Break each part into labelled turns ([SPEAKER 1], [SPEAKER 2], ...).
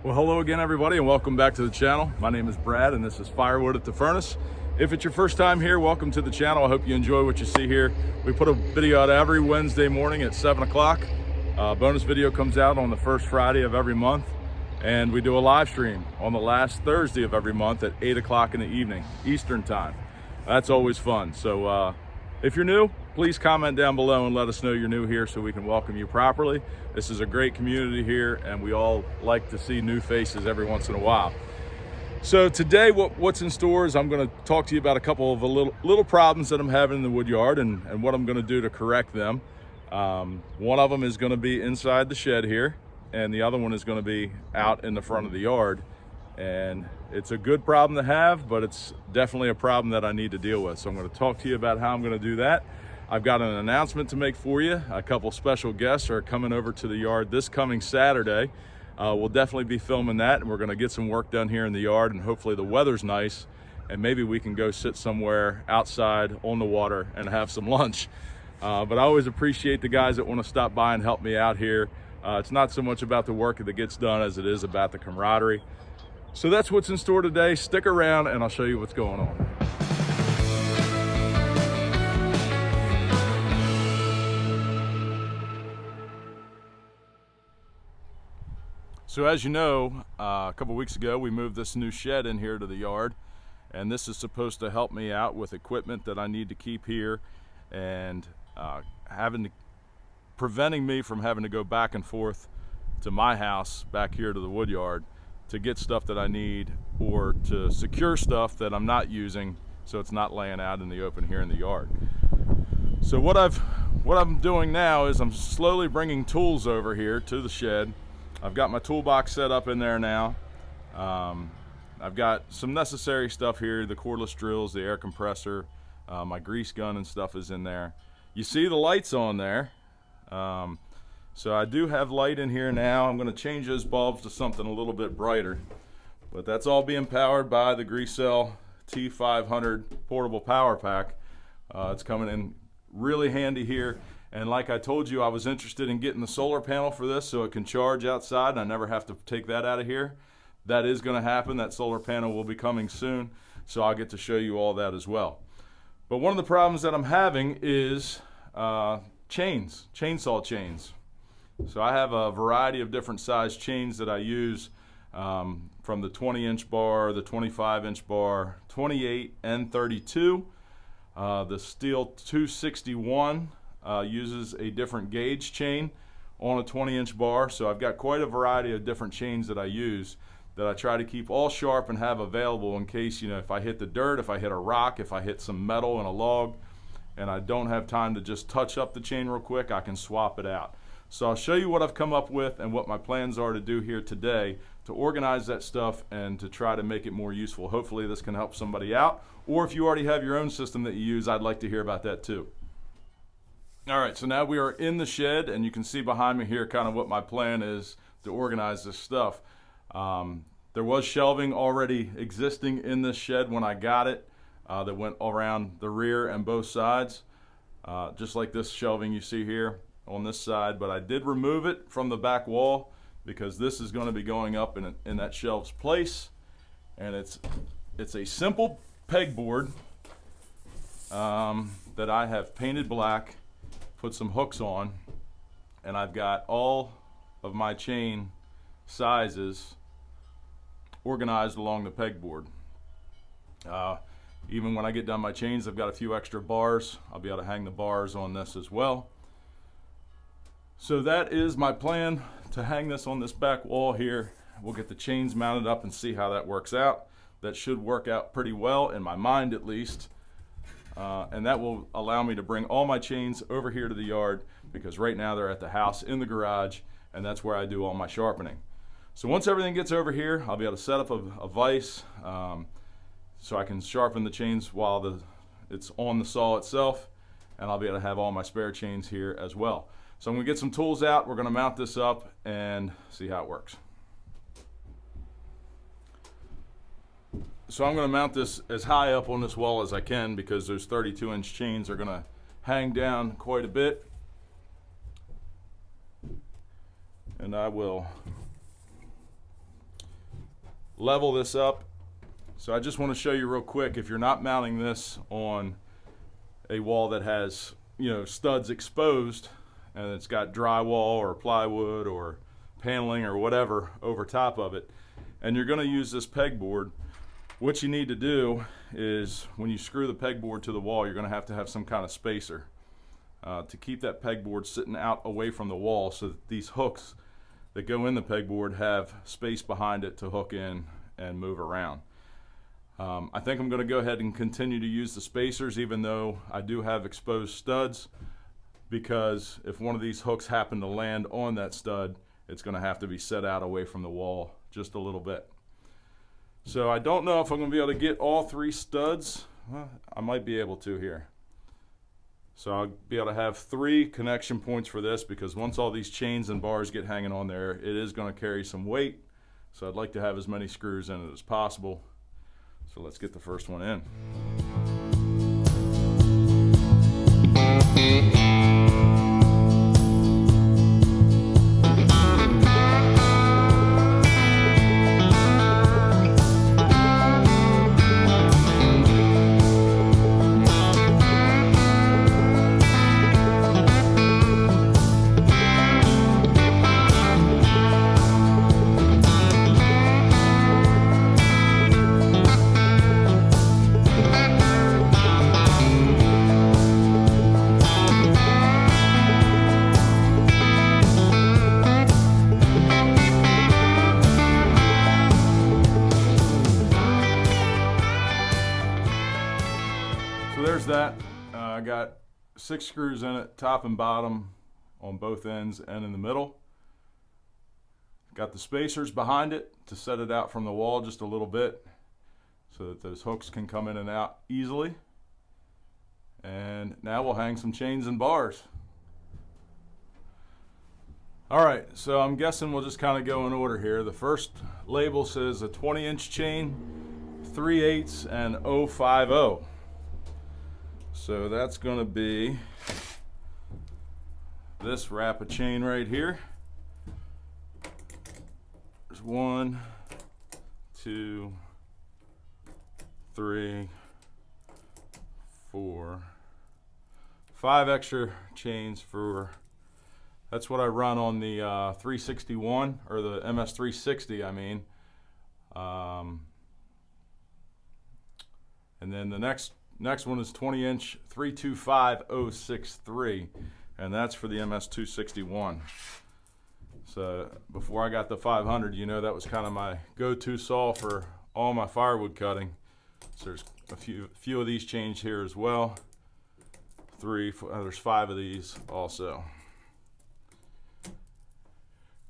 [SPEAKER 1] Well, hello again, everybody, and welcome back to the channel. My name is Brad, and this is Firewood at the Furnace. If it's your first time here, welcome to the channel. I hope you enjoy what you see here. We put a video out every Wednesday morning at 7 o'clock. Bonus video comes out on the first Friday of every month, and we do a live stream on the last Thursday of every month at 8 o'clock in the evening, Eastern time. That's always fun. So if you're new, please comment down below and let us know you're new here so we can welcome you properly. This is a great community here, and we all like to see new faces every once in a while. So today, what's in store is I'm going to talk to you about a couple of little problems that I'm having in the wood yard and what I'm going to do to correct them. One of them is going to be inside the shed here, and the other one is going to be out in the front of the yard. And it's a good problem to have, but it's definitely a problem that I need to deal with. So I'm going to talk to you about how I'm going to do that. I've got an announcement to make for you. A couple special guests are coming over to the yard this coming Saturday. We'll definitely be filming that, and we're going to get some work done here in the yard, and hopefully the weather's nice, and maybe we can go sit somewhere outside on the water and have some lunch. But I always appreciate the guys that want to stop by and help me out here. It's not so much about the work that gets done as it is about the camaraderie. So that's what's in store today. Stick around and I'll show you what's going on. So as you know, a couple weeks ago we moved this new shed in here to the yard, and this is supposed to help me out with equipment that I need to keep here and preventing me from having to go back and forth to my house back here to the wood yard to get stuff that I need or to secure stuff that I'm not using so it's not laying out in the open here in the yard. So what I'm doing now is I'm slowly bringing tools over here to the shed. I've got my toolbox set up in there now. I've got some necessary stuff here, the cordless drills, the air compressor, my grease gun and stuff is in there. You see the lights on there. So I do have light in here now. I'm going to change those bulbs to something a little bit brighter. But that's all being powered by the Greasel T500 portable power pack. It's coming in really handy here. And like I told you, I was interested in getting the solar panel for this so it can charge outside and I never have to take that out of here. That is going to happen. That solar panel will be coming soon, so I'll get to show you all that as well. But one of the problems that I'm having is chainsaw chains. So I have a variety of different size chains that I use, from the 20-inch bar, the 25-inch bar, 28 and 32. The Stihl 261 uses a different gauge chain on a 20-inch bar. So I've got quite a variety of different chains that I use that I try to keep all sharp and have available in case, if I hit the dirt, if I hit a rock, if I hit some metal and a log, and I don't have time to just touch up the chain real quick, I can swap it out. So I'll show you what I've come up with and what my plans are to do here today to organize that stuff and to try to make it more useful. Hopefully this can help somebody out, or if you already have your own system that you use, I'd like to hear about that too. All right, so now we are in the shed, and you can see behind me here kind of what my plan is to organize this stuff. There was shelving already existing in this shed when I got it that went around the rear and both sides, just like this shelving you see here on this side, but I did remove it from the back wall because this is going to be going up in that shelf's place, and it's a simple pegboard that I have painted black, put some hooks on, and I've got all of my chain sizes organized along the pegboard. Even when I get done my chains, I've got a few extra bars. I'll be able to hang the bars on this as well. So that is my plan, to hang this on this back wall here. We'll get the chains mounted up and see how that works out. That should work out pretty well, in my mind at least. And that will allow me to bring all my chains over here to the yard, because right now they're at the house in the garage, and that's where I do all my sharpening. So once everything gets over here, I'll be able to set up a vise so I can sharpen the chains while it's on the saw itself, and I'll be able to have all my spare chains here as well. So I'm going to get some tools out, we're going to mount this up and see how it works. So I'm going to mount this as high up on this wall as I can, because those 32-inch chains are going to hang down quite a bit. And I will level this up. So I just want to show you real quick, if you're not mounting this on a wall that has, you know, studs exposed and it's got drywall or plywood or paneling or whatever over top of it, and you're going to use this pegboard, what you need to do is when you screw the pegboard to the wall, you're going to have some kind of spacer to keep that pegboard sitting out away from the wall, so that these hooks that go in the pegboard have space behind it to hook in and move around. I think I'm going to go ahead and continue to use the spacers, even though I do have exposed studs, because if one of these hooks happen to land on that stud, it's going to have to be set out away from the wall just a little bit. So I don't know if I'm going to be able to get all 3 studs. Well, I might be able to here. So I'll be able to have 3 connection points for this, because once all these chains and bars get hanging on there, it is going to carry some weight. So I'd like to have as many screws in it as possible. So let's get the first one in. So there's that. I got 6 screws in it, top and bottom, on both ends and in the middle. Got the spacers behind it to set it out from the wall just a little bit, so that those hooks can come in and out easily. And now we'll hang some chains and bars. All right, so I'm guessing we'll just kind of go in order here. The first label says a 20-inch chain, 3/8 and 050. So that's going to be this wrap of chain right here. There's 1, 2, 3, 4, 5 extra chains for, that's what I run on the 361, or the MS360, I mean. And then the next one is 20-inch 325063, and that's for the MS261. So before I got the 500, you know, that was kind of my go-to saw for all my firewood cutting. So there's a few of these chains here as well. 3, 4, there's 5 of these also.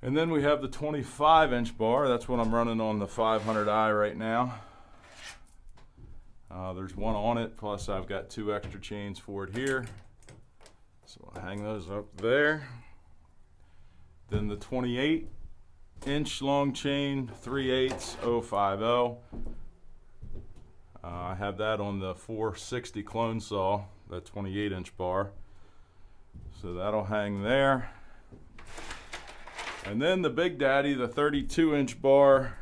[SPEAKER 1] And then we have the 25-inch bar. That's what I'm running on the 500i right now. There's 1 on it, plus I've got 2 extra chains for it here. So I'll hang those up there. Then the 28-inch long chain, 3/8 050. I have that on the 460 clone saw, that 28-inch bar. So that'll hang there. And then the Big Daddy, the 32-inch bar,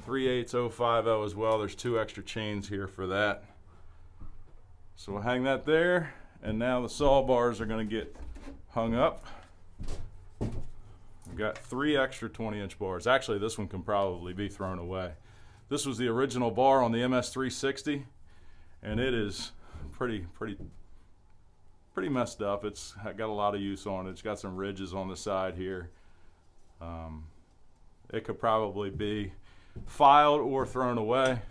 [SPEAKER 1] 3/8 050 as well. There's 2 extra chains here for that. So we'll hang that there, and now the saw bars are going to get hung up. We've got 3 extra 20-inch bars. Actually, this one can probably be thrown away. This was the original bar on the MS360, and it is pretty messed up. It's got a lot of use on it. It's got some ridges on the side here. It could probably be filed or thrown away,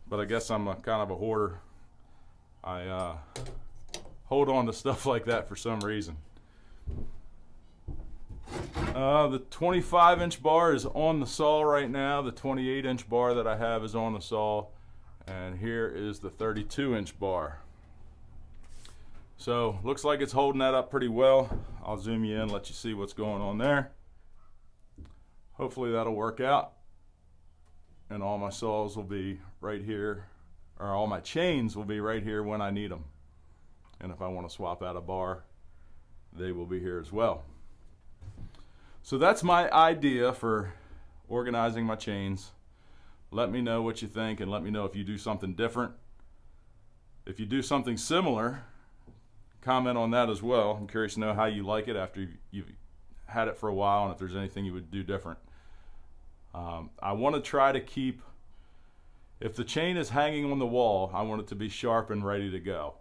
[SPEAKER 1] but I guess I'm kind of a hoarder. I hold on to stuff like that for some reason. The 25-inch bar is on the saw right now. The 28-inch bar that I have is on the saw, and here is the 32-inch bar. So looks like it's holding that up pretty well. I'll zoom you in, let you see what's going on there. Hopefully that'll work out, and all my saws will be right here, or all my chains will be right here when I need them. And if I want to swap out a bar, they will be here as well. So that's my idea for organizing my chains. Let me know what you think, and let me know if you do something different. If you do something similar, comment on that as well. I'm curious to know how you like it after you've had it for a while, and if there's anything you would do different. I want to try to keep, if the chain is hanging on the wall, I want it to be sharp and ready to go.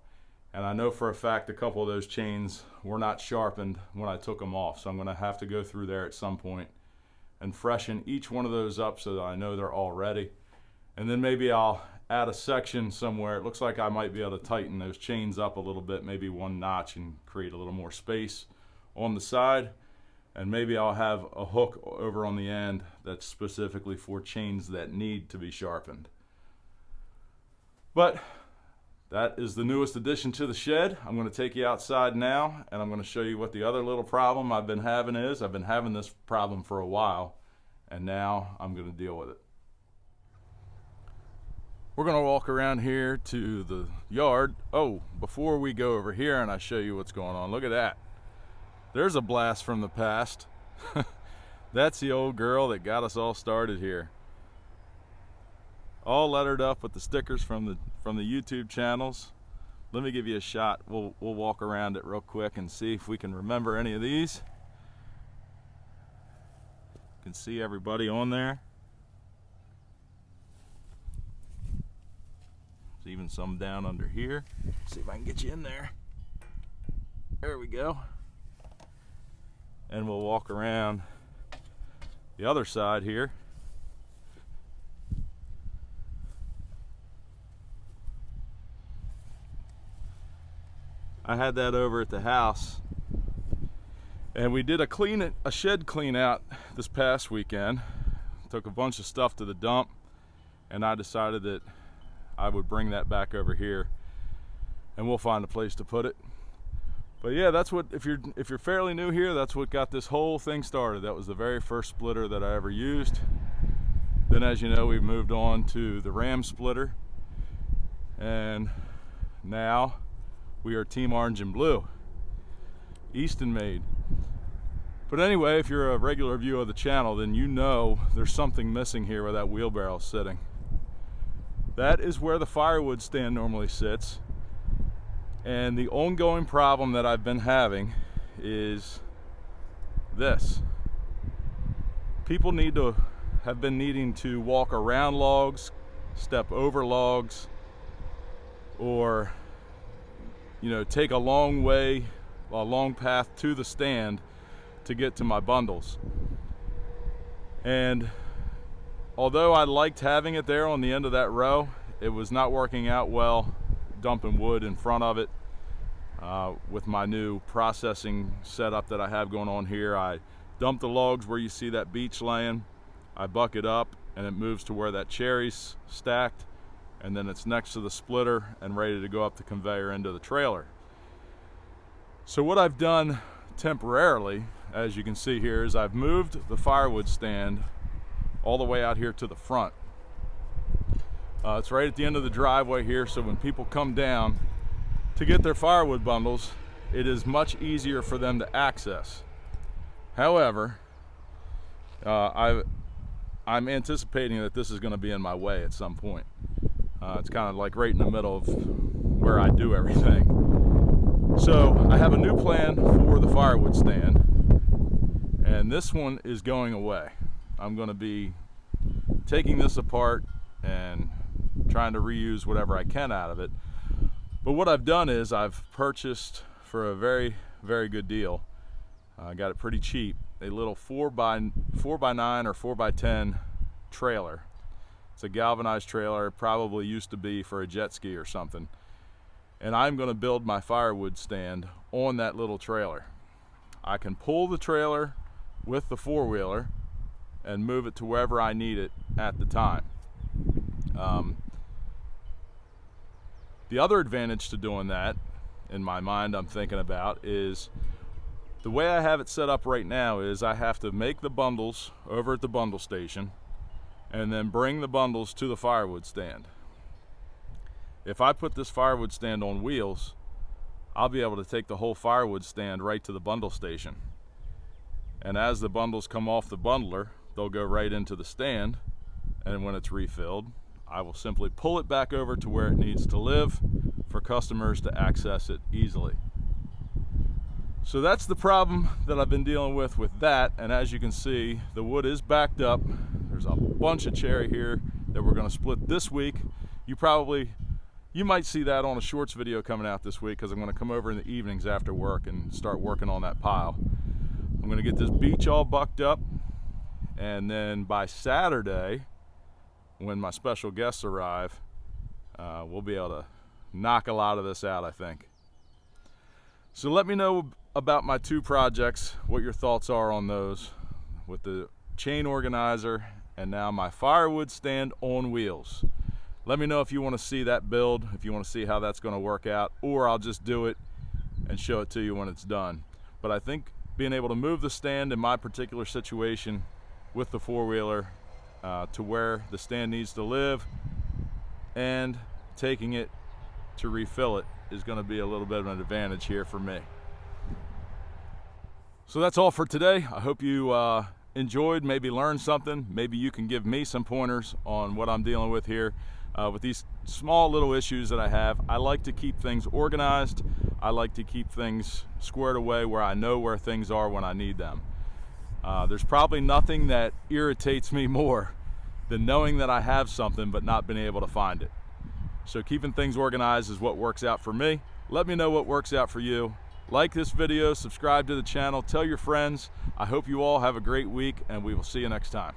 [SPEAKER 1] And I know for a fact a couple of those chains were not sharpened when I took them off, so I'm going to have to go through there at some point and freshen each one of those up so that I know they're all ready. And then maybe I'll add a section somewhere. It looks like I might be able to tighten those chains up a little bit, maybe one notch, and create a little more space on the side. And maybe I'll have a hook over on the end that's specifically for chains that need to be sharpened. But that is the newest addition to the shed. I'm going to take you outside now, and I'm going to show you what the other little problem I've been having is. I've been having this problem for a while, and now I'm going to deal with it. We're going to walk around here to the yard. Oh, before we go over here and I show you what's going on, look at that. There's a blast from the past. That's the old girl that got us all started here. All lettered up with the stickers from the YouTube channels. Let me give you a shot. We'll walk around it real quick and see if we can remember any of these. You can see everybody on there. There's even some down under here. See if I can get you in there. There we go. And we'll walk around the other side here. I had that over at the house, and we did a shed clean out this past weekend. Took a bunch of stuff to the dump, and I decided that I would bring that back over here, and we'll find a place to put it. But yeah, that's what, if you're fairly new here, that's what got this whole thing started. That was the very first splitter that I ever used. Then, as you know, we've moved on to the Ramsplitter, and now we are Team Orange and Blue, Eastonmade. But anyway, if you're a regular viewer of the channel, then you know there's something missing here where that wheelbarrow is sitting. That is where the firewood stand normally sits. And the ongoing problem that I've been having is this. People have been needing to walk around logs, step over logs, or take a long path to the stand to get to my bundles. And although I liked having it there on the end of that row, it was not working out well dumping wood in front of it. With my new processing setup that I have going on here, I dump the logs where you see that beech laying, I buck it up, and it moves to where that cherry's stacked, and then it's next to the splitter and ready to go up the conveyor into the trailer. So what I've done temporarily, as you can see here, is I've moved the firewood stand all the way out here to the front. It's right at the end of the driveway here, so when people come down to get their firewood bundles, it is much easier for them to access. However, I'm anticipating that this is going to be in my way at some point. It's kind of like right in the middle of where I do everything. So I have a new plan for the firewood stand, and this one is going away. I'm going to be taking this apart and trying to reuse whatever I can out of it. But what I've done is I've purchased, for a very, very good deal, I got it pretty cheap, a little 4x9 or 4x10 trailer. It's a galvanized trailer. It probably used to be for a jet ski or something. And I'm going to build my firewood stand on that little trailer. I can pull the trailer with the four-wheeler and move it to wherever I need it at the time. The other advantage to doing that, in my mind, I'm thinking about, is the way I have it set up right now is I have to make the bundles over at the bundle station and then bring the bundles to the firewood stand. If I put this firewood stand on wheels, I'll be able to take the whole firewood stand right to the bundle station. And as the bundles come off the bundler, they'll go right into the stand, and when it's refilled, I will simply pull it back over to where it needs to live for customers to access it easily. So that's the problem that I've been dealing with that, and as you can see, the wood is backed up. There's a bunch of cherry here that we're going to split this week. You might see that on a shorts video coming out this week, because I'm going to come over in the evenings after work and start working on that pile. I'm going to get this beech all bucked up, and then by Saturday, when my special guests arrive, we'll be able to knock a lot of this out, I think. So let me know about my two projects, what your thoughts are on those, with the chain organizer and now my firewood stand on wheels. Let me know if you want to see that build, if you want to see how that's going to work out, or I'll just do it and show it to you when it's done. But I think being able to move the stand in my particular situation with the four-wheeler to where the stand needs to live and taking it to refill it is going to be a little bit of an advantage here for me. So that's all for today. I hope you enjoyed, maybe learned something. Maybe you can give me some pointers on what I'm dealing with here with these small little issues that I have. I like to keep things organized. I like to keep things squared away where I know where things are when I need them. There's probably nothing that irritates me more than knowing that I have something but not being able to find it. So keeping things organized is what works out for me. Let me know what works out for you. Like this video, subscribe to the channel, tell your friends. I hope you all have a great week, and we will see you next time.